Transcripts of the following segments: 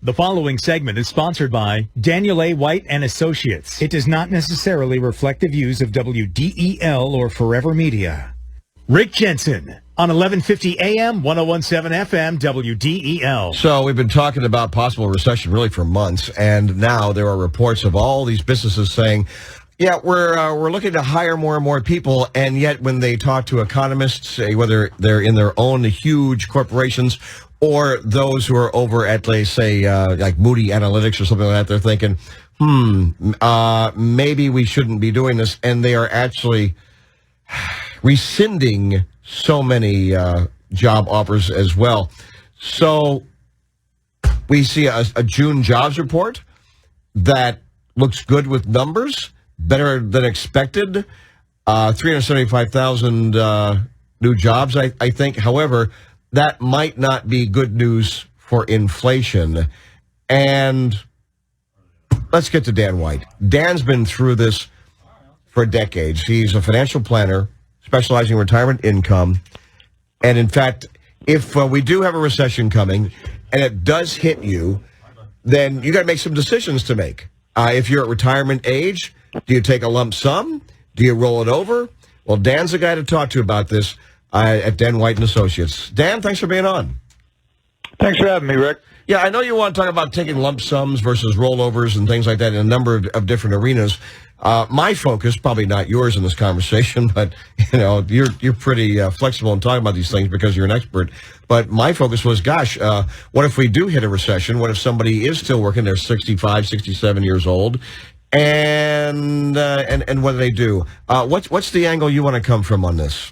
The following segment is sponsored by Daniel A. White and Associates. It does not necessarily reflect the views of WDEL or Forever Media. Rick Jensen on 1150 AM, 1017 FM, WDEL. So we've been talking about possible recession really for months, and now there are reports of all these businesses saying, yeah, we're looking to hire more and more people, and yet when they talk to economists, whether they're in their own huge corporations or those who are over at, say, like Moody Analytics or something like that, they're thinking, maybe we shouldn't be doing this, and they are actually rescinding so many job offers as well. So we see a June jobs report that looks good with numbers, better than expected, 375,000 new jobs, I think. However, that might not be good news for inflation. And let's get to Dan White. Dan's been through this for decades. He's a financial planner specializing in retirement income. And in fact, if we do have a recession coming and it does hit you, then you got to make some decisions to make. If you're at retirement age, do you take a lump sum? Do you roll it over? Well, Dan's the guy to talk to about this at Dan White and Associates. Dan, thanks for being on. Thanks for having me, Rick. Yeah, I know you want to talk about taking lump sums versus rollovers and things like that in a number of different arenas. My focus, probably not yours in this conversation, but you know, you're pretty flexible in talking about these things because you're an expert. But my focus was, gosh, what if we do hit a recession? What if somebody is still working? They're 65, 67 years old, and what do they do? What's the angle you want to come from on this?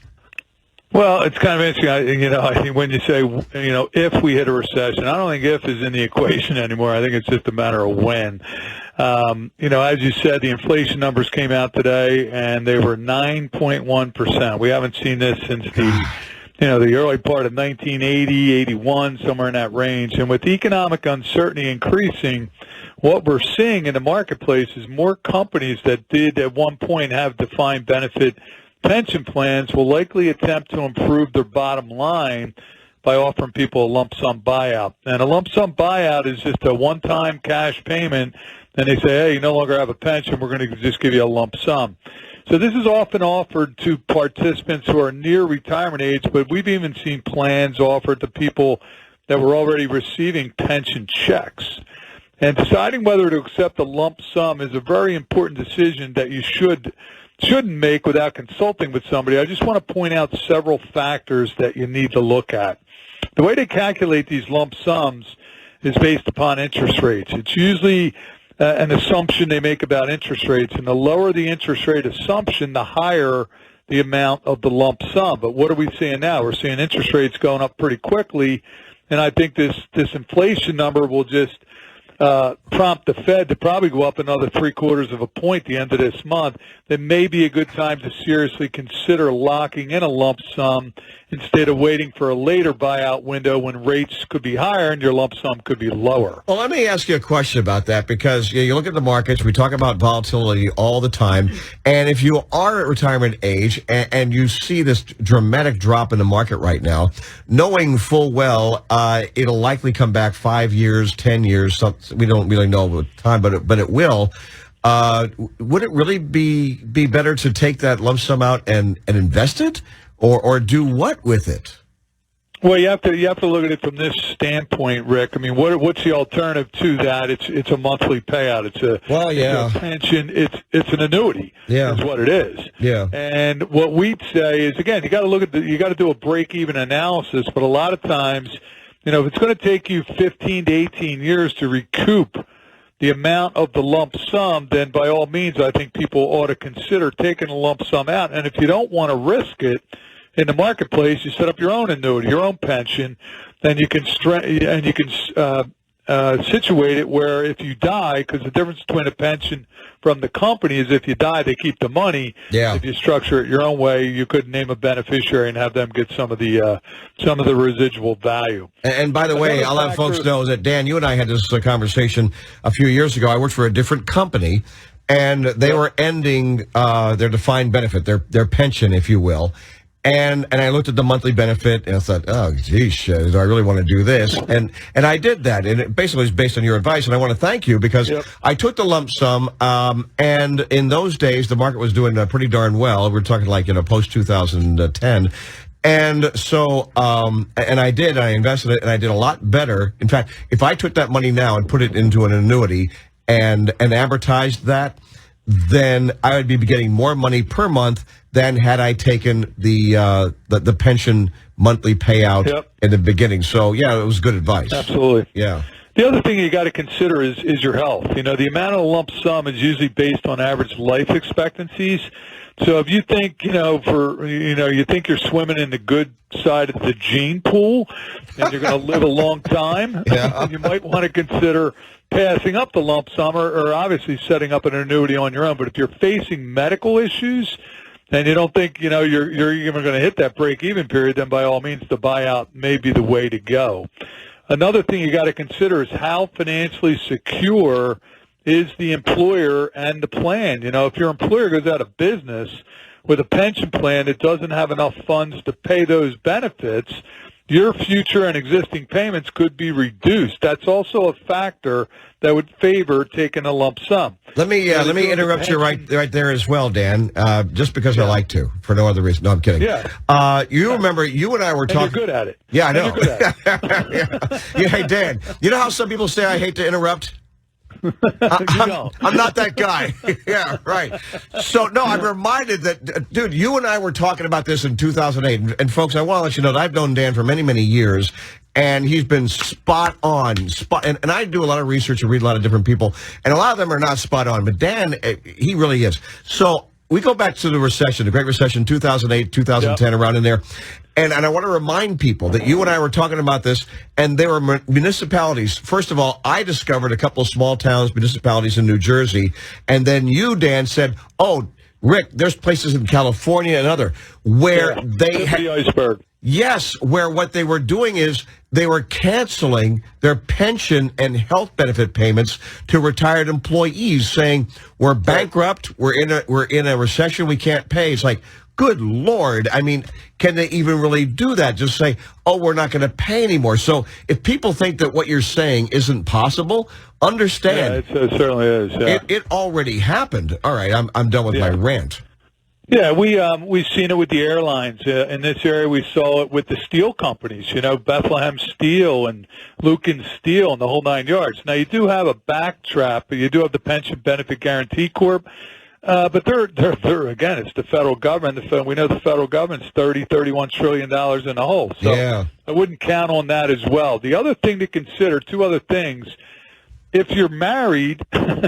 Well, it's kind of interesting. I think when you say, if we hit a recession, I don't think if is in the equation anymore. I think it's just a matter of when. As you said, the inflation numbers came out today, and they were 9.1%. We haven't seen this since the early part of 1980, 81, somewhere in that range. And with economic uncertainty increasing, what we're seeing in the marketplace is more companies that did at one point have defined benefit pension plans will likely attempt to improve their bottom line by offering people a lump sum buyout. And a lump sum buyout is just a one-time cash payment, and they say, hey, you no longer have a pension, we're going to just give you a lump sum. So this is often offered to participants who are near retirement age, but we've even seen plans offered to people that were already receiving pension checks. And deciding whether to accept a lump sum is a very important decision that you shouldn't make without consulting with somebody. I just want to point out several factors that you need to look at. The way they calculate these lump sums is based upon interest rates. It's usually an assumption they make about interest rates, and the lower the interest rate assumption, the higher the amount of the lump sum. But what are we seeing now? We're seeing interest rates going up pretty quickly, and I think this inflation number will just prompt the Fed to probably go up another 0.75 of a point at the end of this month. That may be a good time to seriously consider locking in a lump sum instead of waiting for a later buyout window when rates could be higher and your lump sum could be lower. Well, let me ask you a question about that, because you look at the markets, we talk about volatility all the time, and if you are at retirement age and you see this dramatic drop in the market right now, knowing full well it'll likely come back 5 years, 10 years, we don't really know the time, but it will. Would it really be better to take that lump sum out and invest it, or do what with it? Well, you have to look at it from this standpoint, Rick. I mean, what's the alternative to that? It's a monthly payout. It's a pension. It's an annuity. Yeah, is what it is. Yeah. And what we'd say is, again, you got to do a break-even analysis. But a lot of times, if it's going to take you 15 to 18 years to recoup the amount of the lump sum, then by all means, I think people ought to consider taking a lump sum out. And if you don't want to risk it in the marketplace, you set up your own annuity, your own pension, then you can situate it where if you die, because the difference between a pension from the company is if you die, they keep the money. Yeah. If you structure it your own way, you could name a beneficiary and have them get some of the residual value. And by the way, I'll have folks know that, Dan, you and I had this conversation a few years ago. I worked for a different company, and they were ending their defined benefit, their pension, if you will. And I looked at the monthly benefit, and I thought, oh, geez, do I really want to do this? And I did that, and it basically was based on your advice, and I want to thank you because I took the lump sum, and in those days, the market was doing pretty darn well. We're talking like, post-2010. And so, and I invested it, and I did a lot better. In fact, if I took that money now and put it into an annuity and amortized that, then I would be getting more money per month than had I taken the pension monthly payout in the beginning. So, yeah, it was good advice. Absolutely. Yeah. The other thing you got to consider is your health. The amount of lump sum is usually based on average life expectancies. So if you think, you think you're swimming in the good side of the gene pool and you're going to live a long time, you might want to consider passing up the lump sum or obviously setting up an annuity on your own. But if you're facing medical issues and you don't think, you're even going to hit that break-even period, then by all means the buyout may be the way to go. Another thing you got to consider is how financially secure is the employer and the plan. If your employer goes out of business with a pension plan that doesn't have enough funds to pay those benefits, your future and existing payments could be reduced. That's also a factor that would favor taking a lump sum. Let me interrupt you right there as well, Dan, just because I like to, for no other reason. No, I'm kidding. Yeah. You remember, you and I were talking. You're good at it. Yeah, I know. You're good at it. Yeah, hey, Dan, you know how some people say I hate to interrupt? I'm not that guy. Yeah, right. So, no, I'm reminded that, dude, you and I were talking about this in 2008. And folks, I want to let you know that I've known Dan for many, many years. And he's been spot on. And I do a lot of research and read a lot of different people. And a lot of them are not spot on. But Dan, he really is. So we go back to the recession, the Great Recession, 2008, 2010, around in there. And I want to remind people that you and I were talking about this, and there were municipalities. First of all, I discovered a couple of small towns, municipalities in New Jersey, and then you, Dan, said, oh, Rick, there's places in California and other where they had the iceberg. Yes, where what they were doing is they were canceling their pension and health benefit payments to retired employees, saying we're bankrupt, we're in a recession, we can't pay. It's like, good Lord. I mean, can they even really do that? Just say, oh, we're not going to pay anymore. So if people think that what you're saying isn't possible, understand. Yeah, it certainly is. Yeah. It already happened. All right, I'm done with my rant. Yeah, we've seen it with the airlines. In this area, we saw it with the steel companies, Bethlehem Steel and Lucan Steel and the whole 9 yards. Now, you do have a backtrap. You do have the Pension Benefit Guaranty Corp. But they're again, it's the federal government. We know the federal government's $31 trillion in the hole. So I wouldn't count on that as well. The other thing to consider, two other things. If you're married,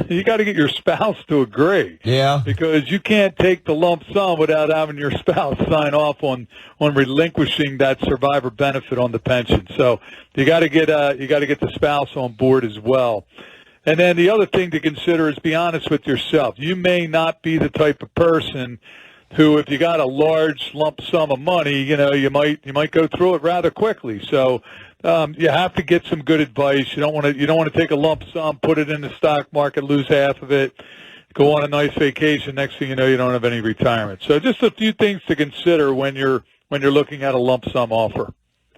you got to get your spouse to agree. Yeah. Because you can't take the lump sum without having your spouse sign off on relinquishing that survivor benefit on the pension. So you got to get the spouse on board as well. And then the other thing to consider is be honest with yourself. You may not be the type of person who, if you got a large lump sum of money, you might go through it rather quickly. So you have to get some good advice. You don't want to take a lump sum, put it in the stock market, lose half of it, go on a nice vacation. Next thing you know, you don't have any retirement. So just a few things to consider when you're looking at a lump sum offer.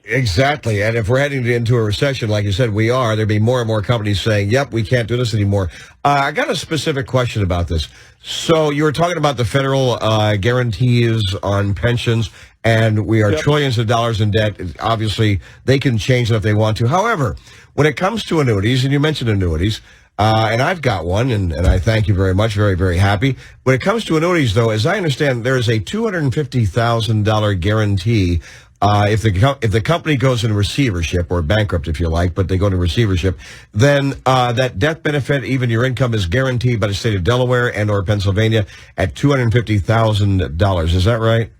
Exactly. And if we're heading into a recession, like you said, we are, there'll be more and more companies saying, yep, we can't do this anymore. I got a specific question about this. So you were talking about the federal guarantees on pensions, and we are trillions of dollars in debt. Obviously, they can change it if they want to. However, when it comes to annuities, and you mentioned annuities, and I've got one, and I thank you very much, very, very happy. When it comes to annuities, though, as I understand, there is a $250,000 guarantee if the company goes into receivership, or bankrupt if you like, but they go into receivership, then that death benefit, even your income, is guaranteed by the state of Delaware and or Pennsylvania at $250,000. Is that right?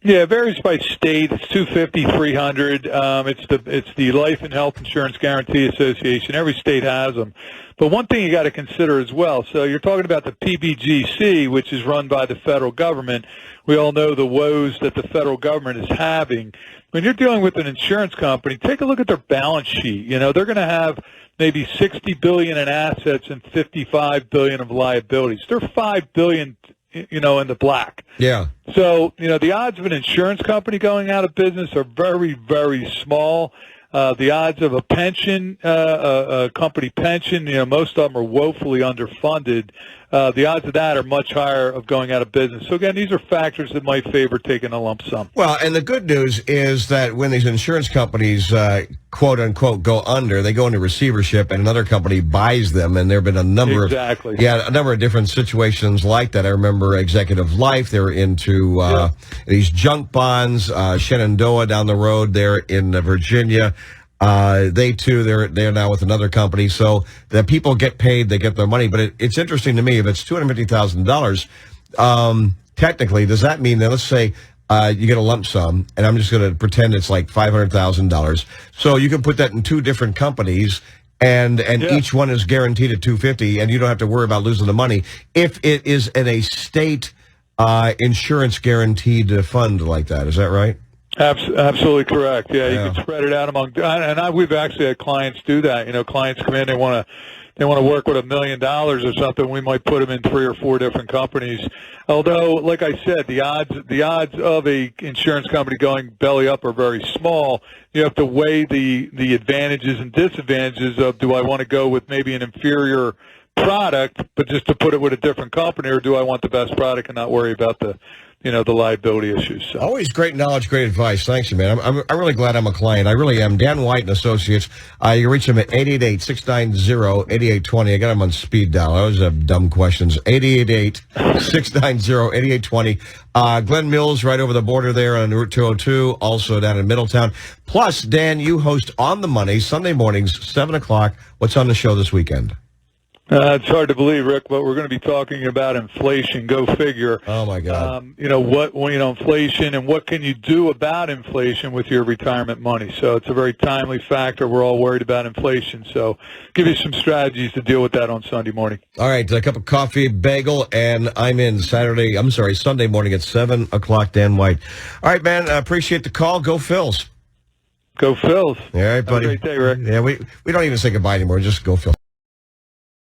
Yeah, it varies by state. It's $250, $300. It's the Life and Health Insurance Guarantee Association. Every state has them. But one thing you got to consider as well, so you're talking about the PBGC, which is run by the federal government. We all know the woes that the federal government is having. When you're dealing with an insurance company, take a look at their balance sheet. They're going to have maybe $60 billion in assets and $55 billion of liabilities. They're $5 billion, in the black. Yeah. So, the odds of an insurance company going out of business are very, very small. The odds of a pension, a company pension, most of them are woefully underfunded. The odds of that are much higher of going out of business. So, again, these are factors that might favor taking a lump sum. Well, and the good news is that when these insurance companies, quote unquote, go under, they go into receivership and another company buys them. And there have been a number a number of different situations like that. I remember Executive Life. They were into these junk bonds, Shenandoah down the road there in Virginia. They too, they're now with another company. So the people get paid, they get their money. But it's interesting to me, if it's $250,000, technically, does that mean that, let's say, you get a lump sum, and I'm just going to pretend it's like $500,000. So you can put that in two different companies, and each one is guaranteed at $250,000, and you don't have to worry about losing the money if it is in a state insurance guaranteed fund like that. Is that right? Absolutely correct. Yeah, you can spread it out among, and we've actually had clients do that. Clients come in, they want to work with $1 million or something. We might put them in 3 or 4 different companies. Although, like I said, the odds of a insurance company going belly up are very small. You have to weigh the advantages and disadvantages of, do I want to go with maybe an inferior product, but just to put it with a different company, or do I want the best product and not worry about the liability issues. So. Always great knowledge, great advice. Thanks, man. I'm really glad I'm a client. I really am. Dan White and Associates. You can reach them at 888-690-8820. I got them on speed dial. I always have dumb questions. 888-690-8820. Glen Mills, right over the border there on Route 202, also down in Middletown. Plus, Dan, you host On the Money Sunday mornings, 7 o'clock. What's on the show this weekend? It's hard to believe, Rick, but we're going to be talking about inflation. Go figure. Oh my God! Inflation, and what can you do about inflation with your retirement money? So it's a very timely factor. We're all worried about inflation, so give you some strategies to deal with that on Sunday morning. All right, a cup of coffee, bagel, and I'm in Sunday morning at 7 o'clock. Dan White. All right, man. I appreciate the call. Go Phils. Go Phils. All right, buddy. Have a great day, Rick. Yeah, we don't even say goodbye anymore. Just go Phils.